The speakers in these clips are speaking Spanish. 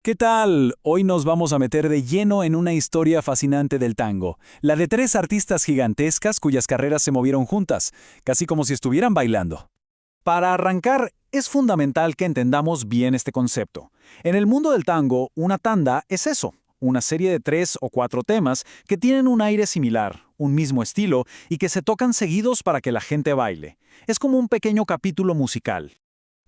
¿Qué tal? Hoy nos vamos a meter de lleno en una historia fascinante del tango, la de tres artistas gigantescas cuyas carreras se movieron juntas, casi como si estuvieran bailando. Para arrancar, es fundamental que entendamos bien este concepto. En el mundo del tango, una tanda es eso, una serie de 3 o 4 temas que tienen un aire similar, un mismo estilo y que se tocan seguidos para que la gente baile. Es como un pequeño capítulo musical.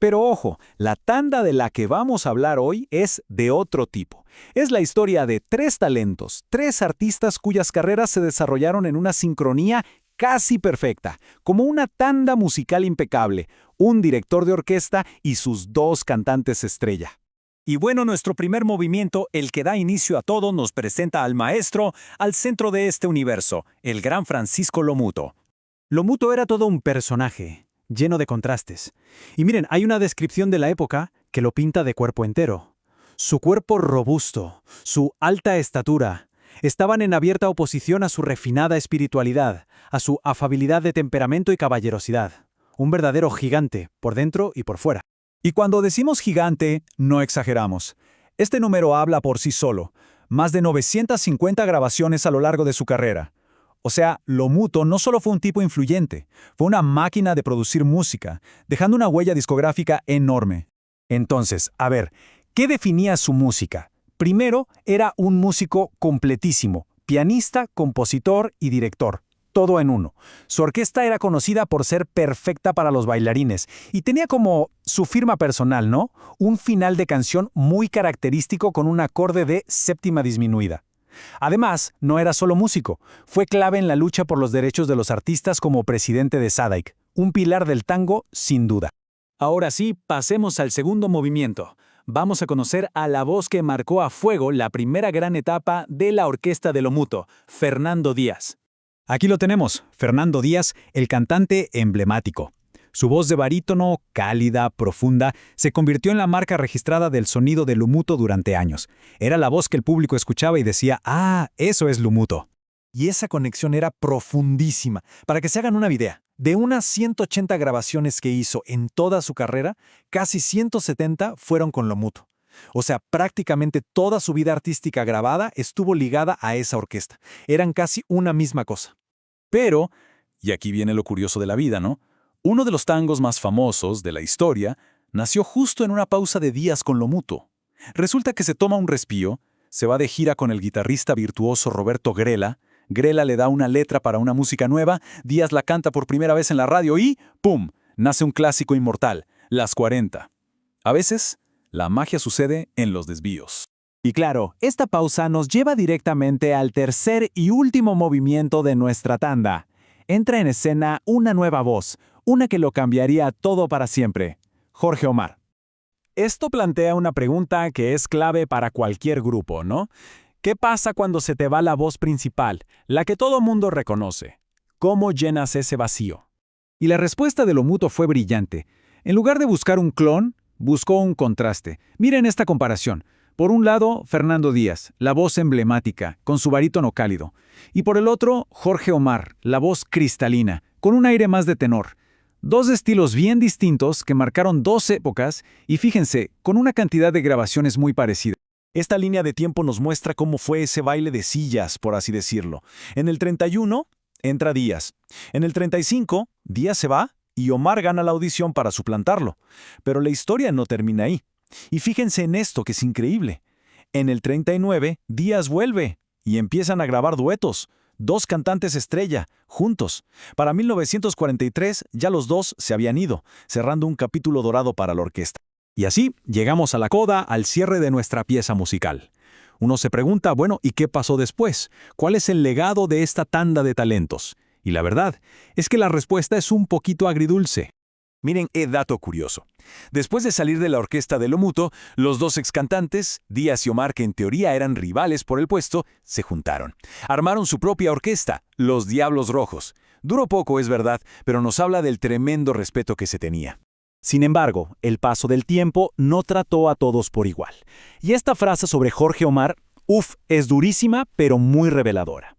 Pero ojo, la tanda de la que vamos a hablar hoy es de otro tipo. Es la historia de tres talentos, tres artistas cuyas carreras se desarrollaron en una sincronía casi perfecta, como una tanda musical impecable, un director de orquesta y sus dos cantantes estrella. Y bueno, nuestro primer movimiento, el que da inicio a todo, nos presenta al maestro, al centro de este universo, el gran Francisco Lomuto. Lomuto era todo un personaje, lleno de contrastes. Y miren, hay una descripción de la época que lo pinta de cuerpo entero. Su cuerpo robusto, su alta estatura, estaban en abierta oposición a su refinada espiritualidad, a su afabilidad de temperamento y caballerosidad. Un verdadero gigante, por dentro y por fuera. Y cuando decimos gigante, no exageramos. Este número habla por sí solo. Más de 950 grabaciones a lo largo de su carrera. O sea, Lomuto no solo fue un tipo influyente, fue una máquina de producir música, dejando una huella discográfica enorme. Entonces, a ver, ¿qué definía su música? Primero, era un músico completísimo, pianista, compositor y director, todo en uno. Su orquesta era conocida por ser perfecta para los bailarines y tenía como su firma personal, ¿no? Un final de canción muy característico con un acorde de séptima disminuida. Además, no era solo músico, fue clave en la lucha por los derechos de los artistas como presidente de SADAIC, un pilar del tango sin duda. Ahora sí, pasemos al segundo movimiento. Vamos a conocer a la voz que marcó a fuego la primera gran etapa de la orquesta de Lomuto, Fernando Díaz. Aquí lo tenemos, Fernando Díaz, el cantante emblemático. Su voz de barítono, cálida, profunda, se convirtió en la marca registrada del sonido de Lomuto durante años. Era la voz que el público escuchaba y decía, ¡ah, eso es Lomuto! Y esa conexión era profundísima. Para que se hagan una idea, de unas 180 grabaciones que hizo en toda su carrera, casi 170 fueron con Lomuto. O sea, prácticamente toda su vida artística grabada estuvo ligada a esa orquesta. Eran casi una misma cosa. Pero, y aquí viene lo curioso de la vida, ¿no? Uno de los tangos más famosos de la historia nació justo en una pausa de Díaz con Lomuto. Resulta que se toma un respiro, se va de gira con el guitarrista virtuoso Roberto Grela, Grela le da una letra para una música nueva, Díaz la canta por primera vez en la radio y ¡pum!, nace un clásico inmortal, Las 40. A veces, la magia sucede en los desvíos. Y claro, esta pausa nos lleva directamente al tercer y último movimiento de nuestra tanda. Entra en escena una nueva voz, una que lo cambiaría todo para siempre, Jorge Omar. Esto plantea una pregunta que es clave para cualquier grupo, ¿no? ¿Qué pasa cuando se te va la voz principal, la que todo mundo reconoce? ¿Cómo llenas ese vacío? Y la respuesta de Lomuto fue brillante. En lugar de buscar un clon, buscó un contraste. Miren esta comparación. Por un lado, Fernando Díaz, la voz emblemática, con su barítono cálido. Y por el otro, Jorge Omar, la voz cristalina, con un aire más de tenor. Dos estilos bien distintos que marcaron dos épocas y fíjense, con una cantidad de grabaciones muy parecida. Esta línea de tiempo nos muestra cómo fue ese baile de sillas, por así decirlo. En el 31, entra Díaz. En el 35, Díaz se va y Omar gana la audición para suplantarlo. Pero la historia no termina ahí. Y fíjense en esto que es increíble. En el 39, Díaz vuelve y empiezan a grabar duetos. Dos cantantes estrella, juntos. Para 1943 ya los dos se habían ido, cerrando un capítulo dorado para la orquesta. Y así llegamos a la coda, al cierre de nuestra pieza musical. Uno se pregunta, bueno, ¿y qué pasó después? ¿Cuál es el legado de esta tanda de talentos? Y la verdad es que la respuesta es un poquito agridulce. Miren, dato curioso. Después de salir de la orquesta de Lomuto, los dos excantantes, Díaz y Omar, que en teoría eran rivales por el puesto, se juntaron. Armaron su propia orquesta, Los Diablos Rojos. Duró poco, es verdad, pero nos habla del tremendo respeto que se tenía. Sin embargo, el paso del tiempo no trató a todos por igual. Y esta frase sobre Jorge Omar, es durísima, pero muy reveladora.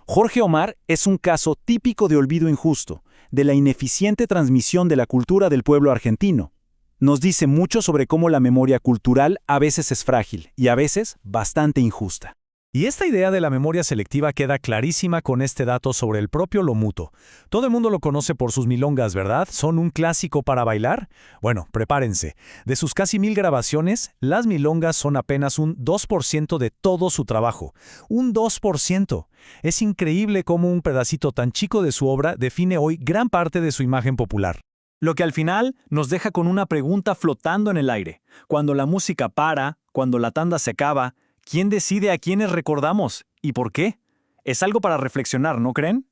Jorge Omar es un caso típico de olvido injusto, de la ineficiente transmisión de la cultura del pueblo argentino. Nos dice mucho sobre cómo la memoria cultural a veces es frágil y a veces bastante injusta. Y esta idea de la memoria selectiva queda clarísima con este dato sobre el propio lomuto. Todo el mundo lo conoce por sus milongas, ¿verdad? ¿Son un clásico para bailar? Bueno, prepárense. De sus casi 1000 grabaciones, las milongas son apenas un 2% de todo su trabajo. ¡Un 2%! Es increíble cómo un pedacito tan chico de su obra define hoy gran parte de su imagen popular. Lo que al final nos deja con una pregunta flotando en el aire. Cuando la música para, cuando la tanda se acaba, ¿quién decide a quiénes recordamos? ¿Y por qué? Es algo para reflexionar, ¿no creen?